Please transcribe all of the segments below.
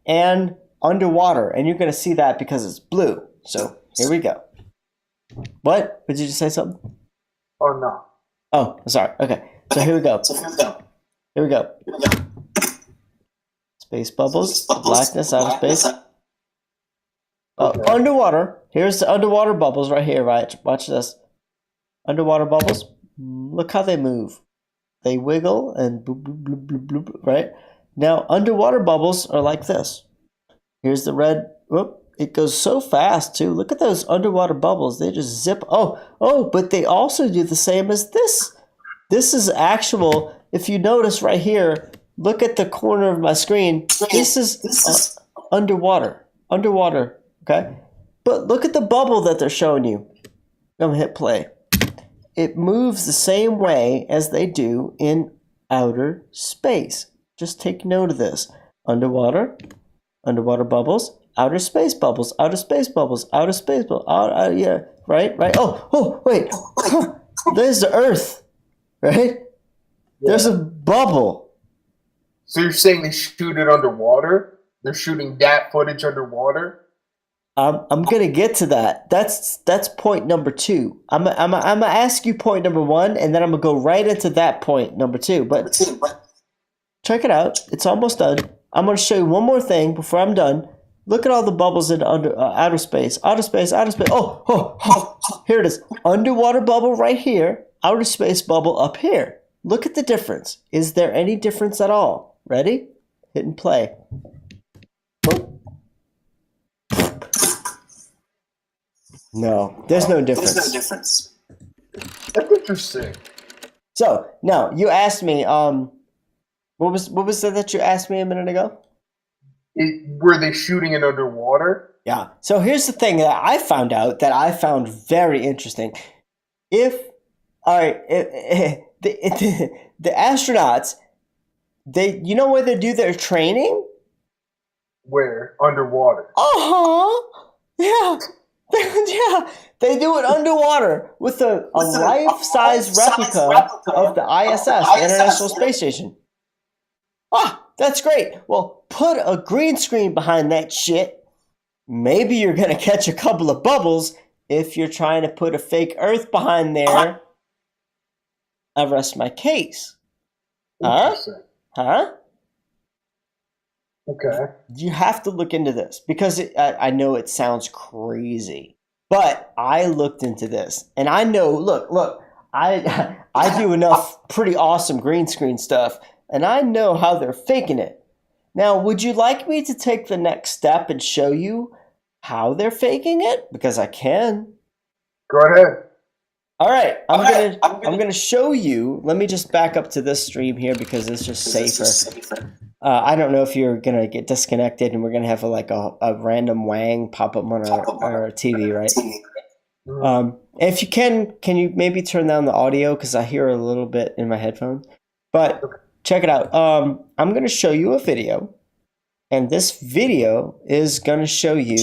and underwater, and you're going to see that because it's blue. So here we go. What? Did you just say something? Oh, no. Oh, sorry. Okay. So here we go. Here we go. Space bubbles, blackness, outer space. Underwater. Here's the underwater bubbles right here, right? Watch this. Underwater bubbles. Look how they move. They wiggle and bloop, bloop, bloop, bloop, bloop, right? Now, underwater bubbles are like this. Here's the red. Whoop. It goes so fast, too. Look at those underwater bubbles. They just zip. Oh, but they also do the same as this. This is actual, if you notice right here, look at the corner of my screen. This is underwater. Underwater, okay? But look at the bubble that they're showing you. I'm going to hit play. It moves the same way as they do in outer space. Just take note of this. Underwater bubbles, outer space bubbles, outer space bubbles, outer space bubbles. Yeah, right. Oh, wait. There's the Earth, right? Yeah. There's a bubble. So you're saying they shoot it underwater? They're shooting that footage underwater? I'm gonna get to that. That's point number 2. I'm gonna ask you point number 1, and then I'm gonna go right into that point number 2. But check it out. It's almost done. I'm gonna show you one more thing before I'm done. Look at all the bubbles in outer space. Outer space. Oh, here it is. Underwater bubble right here. Outer space bubble up here. Look at the difference. Is there any difference at all? Ready? Hit and play. No, there's no difference. That's interesting. So now you asked me, what was that you asked me a minute ago? Were they shooting it underwater? Yeah. So here's the thing that I found out that I found very interesting. The astronauts, you know where they do their training? Where? Underwater. Yeah. Yeah, they do it underwater with a life-size replica of the ISS, International Space Station. That's great. Well, put a green screen behind that shit. Maybe you're going to catch a couple of bubbles if you're trying to put a fake Earth behind there. I rest my case. Huh? Okay. You have to look into this because I know it sounds crazy, but I looked into this and I know. Look, I do enough pretty awesome green screen stuff, and I know how they're faking it. Now, would you like me to take the next step and show you how they're faking it? Because I can. Go ahead. All right, I'm gonna show you. Let me just back up to this stream here because it's just safer. I don't know if you're gonna get disconnected and we're gonna have a random wang pop up on our TV, right? If you can you maybe turn down the audio because I hear a little bit in my headphones. But check it out. I'm gonna show you a video, and this video is gonna show you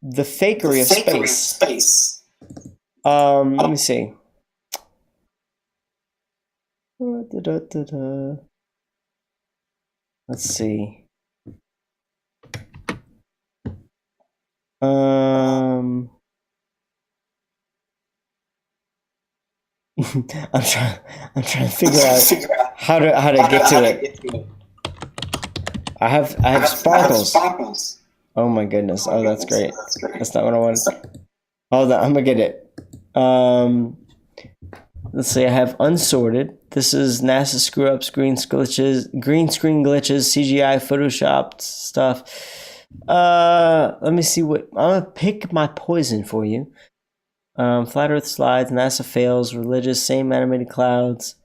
the fakery of space. Let me see. Let's see. I'm trying to figure out how to get to it. I have sparkles. Oh my goodness. Oh, that's great. That's not what I wanted. Hold on, I'm gonna get it. Let's see, I have unsorted. This is NASA screw-ups, green screen glitches, CGI, photoshopped stuff. Let me see what... I'm going to pick my poison for you. Flat Earth slides, NASA fails, religious, same animated clouds.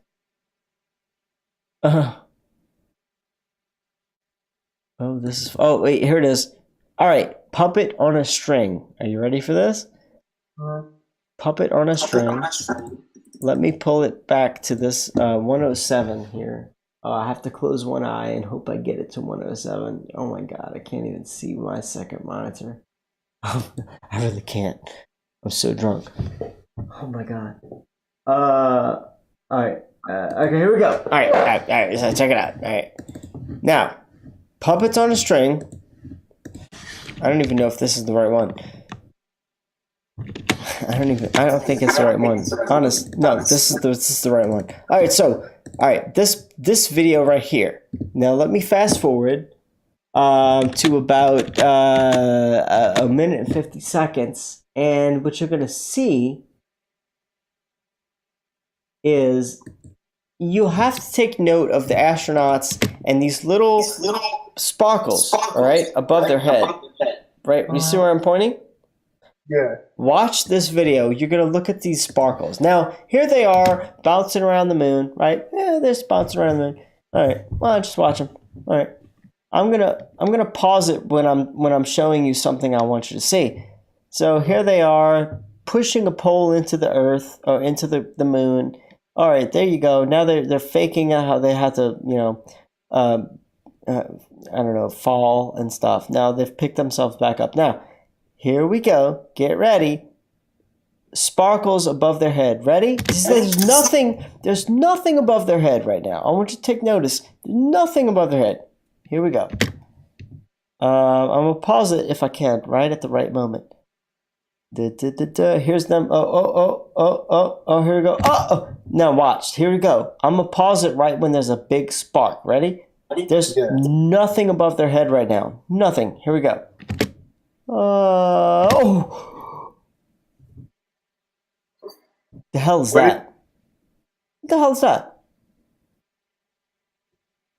Oh, this is... Oh, wait, here it is. All right, puppet on a string. Are you ready for this? Puppet on a string. Let me pull it back to this 107 here. I have to close one eye and hope I get it to 107. Oh my god, I can't even see my second monitor. I really can't. I'm so drunk. Oh my god. Alright. Okay, here we go. Alright, so check it out. Alright. Now, puppets on a string. I don't even know if this is the right one. I don't think it's the right one. No, this is the right one. All right, this video right here. Now let me fast forward to about a minute and 50 seconds, and what you're gonna see is you have to take note of the astronauts and these little sparkles, all right, above their head. Right? You see where I'm pointing? Yeah. Watch this video. You're going to look at these sparkles. Now, here they are bouncing around the moon, right? Yeah, they're just bouncing around the moon. All right. Well, just watch them. All right. I'm going to pause it when I'm showing you something I want you to see. So, here they are pushing a pole into the earth or into the moon. All right, there you go. Now they're faking out how they have to, I don't know, fall and stuff. Now they've picked themselves back up. Now, here we go. Get ready. Sparkles above their head. Ready? There's nothing above their head right now. I want you to take notice. There's nothing above their head. Here we go. I'm going to pause it if I can, right at the right moment. Here's them. Oh, here we go. Oh. Now watch. Here we go. I'm going to pause it right when there's a big spark. Ready? There's nothing above their head right now. Nothing. Here we go. The hell is that? What the hell is that?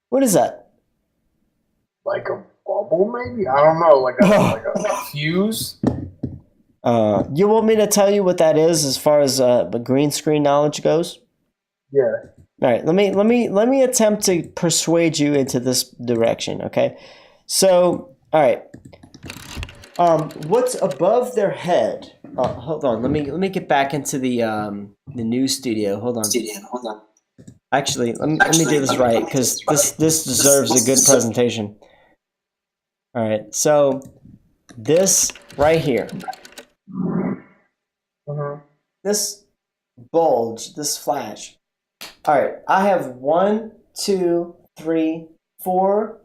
What is that? Like a bubble, maybe? I don't know. Like a fuse? You want me to tell you what that is as far as the green screen knowledge goes? Yeah. All right, let me attempt to persuade you into this direction, okay? So, all right. What's above their head? Hold on. Let me get back into the news studio. Hold on. Actually, let me do this right because this deserves a good presentation. All right. So, this right here. This bulge, this flash. All right, I have 1, 2, 3, 4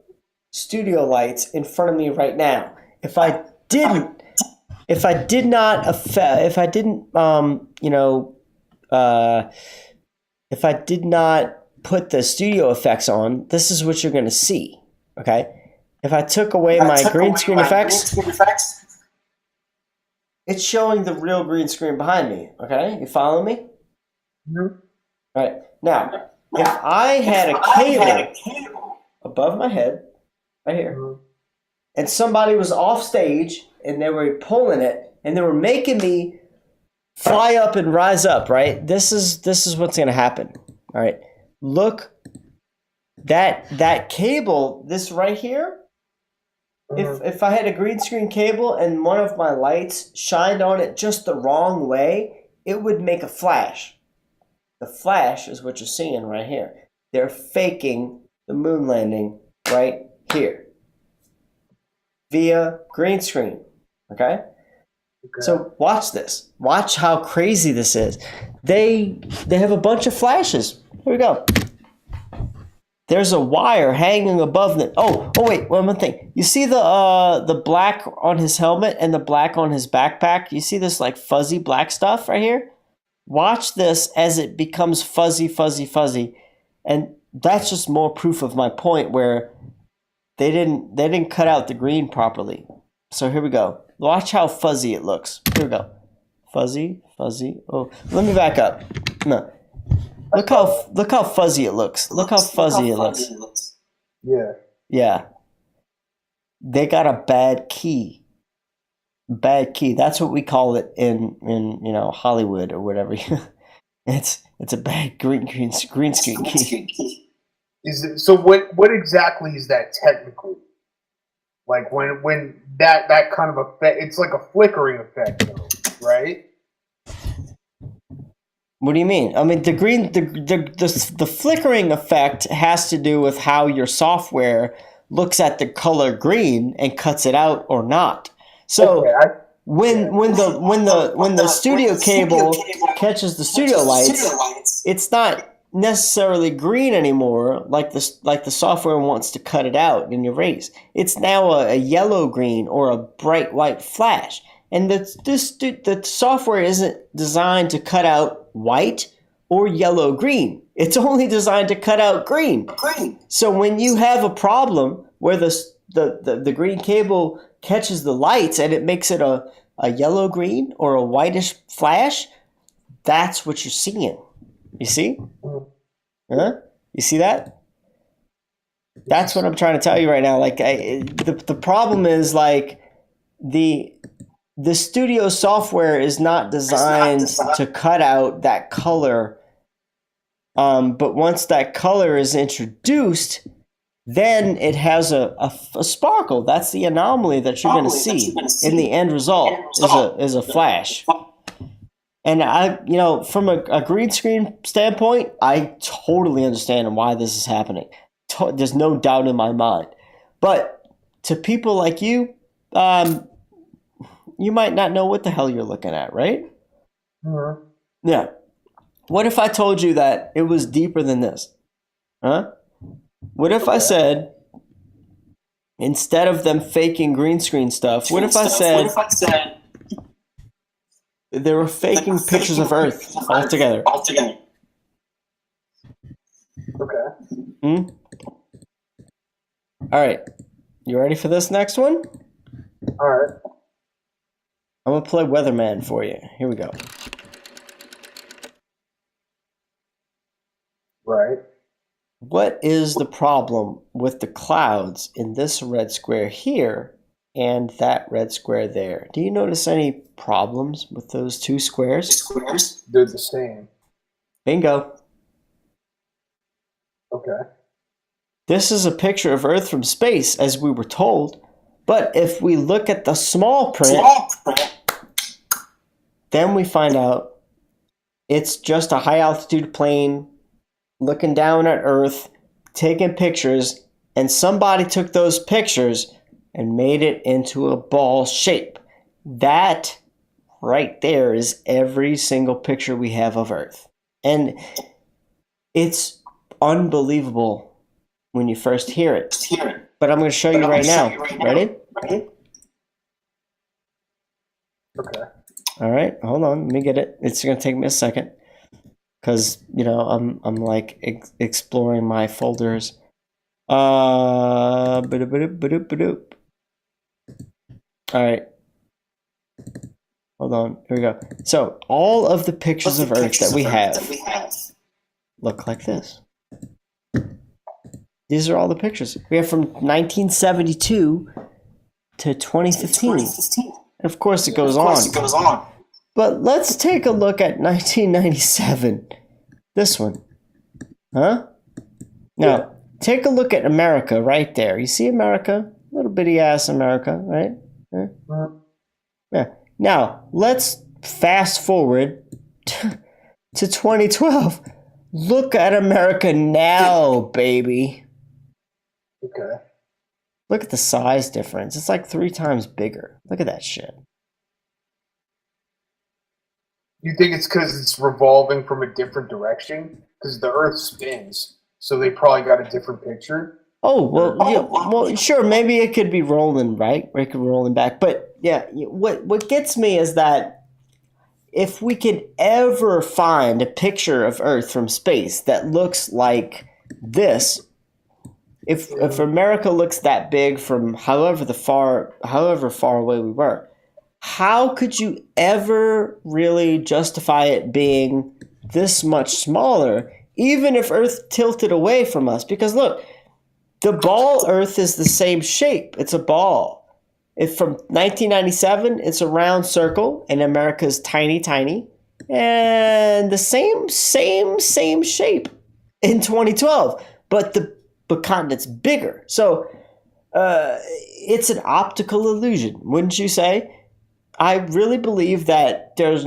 studio lights in front of me right now. If I didn't put the studio effects on, this is what you're going to see. Okay, if I took away my green screen effects, it's showing the real green screen behind me. Okay, you follow me? Mm-hmm. All right. Now, if I had a cable above my head, right here, and somebody was off stage and they were pulling it and they were making me fly up and rise up, right? This is what's going to happen. All right. Look, that cable, this right here, if I had a green screen cable and one of my lights shined on it just the wrong way, it would make a flash. The flash is what you're seeing right here. They're faking the moon landing right here via green screen. Okay? So watch this. Watch how crazy this is. They have a bunch of flashes. Here we go. There's a wire hanging above them. Oh wait, one more thing. You see the black on his helmet and the black on his backpack? You see this like fuzzy black stuff right here? Watch this as it becomes fuzzy, fuzzy, fuzzy. And that's just more proof of my point where they didn't cut out the green properly. So here we go. Watch how fuzzy it looks. Here we go. Fuzzy, fuzzy. Oh, let me back up. No. Look how fuzzy it looks. Look how fuzzy it looks. Yeah. Yeah. They got a bad key. Bad key. That's what we call it in Hollywood or whatever. It's a bad green screen key. Is it, so what exactly is that technically? Like when that kind of effect, it's like a flickering effect, though, right? What do you mean? I mean the flickering effect has to do with how your software looks at the color green and cuts it out or not. So when the studio cable catches the studio lights, it's not necessarily green anymore, like the software wants to cut it out and erase. It's now a yellow green or a bright white flash. And the software isn't designed to cut out white or yellow green. It's only designed to cut out green. So when you have a problem where the green cable catches the lights and it makes it a yellow green or a whitish flash, that's what you're seeing. You see? Huh? You see that? That's what I'm trying to tell you right now. Like the problem is like the studio software is not designed to cut out that color. But once that color is introduced, then it has a sparkle. That's the anomaly that you're going to see in the end result is a flash. And from a green screen standpoint, I totally understand why this is happening. There's no doubt in my mind. But to people like you, you might not know what the hell you're looking at, right? Mm-hmm. Yeah. What if I told you that it was deeper than this? Huh? What if I said, instead of them faking green screen stuff, what if I said they were faking pictures of Earth altogether? Okay. All right. You ready for this next one? All right. I'm going to play Weatherman for you. Here we go. Right. What is the problem with the clouds in this red square here and that red square there? Do you notice any problems with those two squares? They're the same. Bingo. Okay. This is a picture of Earth from space, as we were told. But if we look at the small print, then we find out it's just a high altitude plane looking down at Earth, taking pictures, and somebody took those pictures and made it into a ball shape. That right there is every single picture we have of Earth. And it's unbelievable when you first hear it. But I'm going to show you right now. Ready? Okay. All right, hold on. Let me get it. It's going to take me a second because I'm like exploring my folders. Ba-doop. All right. Hold on. Here we go. So all of the pictures of Earth that we have look like this. These are all the pictures. We have from 1972 to 2015. And of course, it goes on. But let's take a look at 1997. This one. Huh? Now, take a look at America right there. You see America? Little bitty ass America, right? Yeah. Now, let's fast forward to 2012. Look at America now, baby. Okay. Look at the size difference. It's like 3 times bigger. Look at that shit. You think it's because it's revolving from a different direction? Because the Earth spins, so they probably got a different picture. Oh, well, sure. Maybe it could be rolling, right? Or it could be rolling back. But yeah, what gets me is that if we could ever find a picture of Earth from space that looks like this, if America looks that big from however far away we were, how could you ever really justify it being this much smaller, even if Earth tilted away from us? Because look, the ball Earth is the same shape. It's a ball. If from 1997, it's a round circle, and America's tiny, and the same shape in 2012, but the continent's bigger. So it's an optical illusion, wouldn't you say? I really believe that there's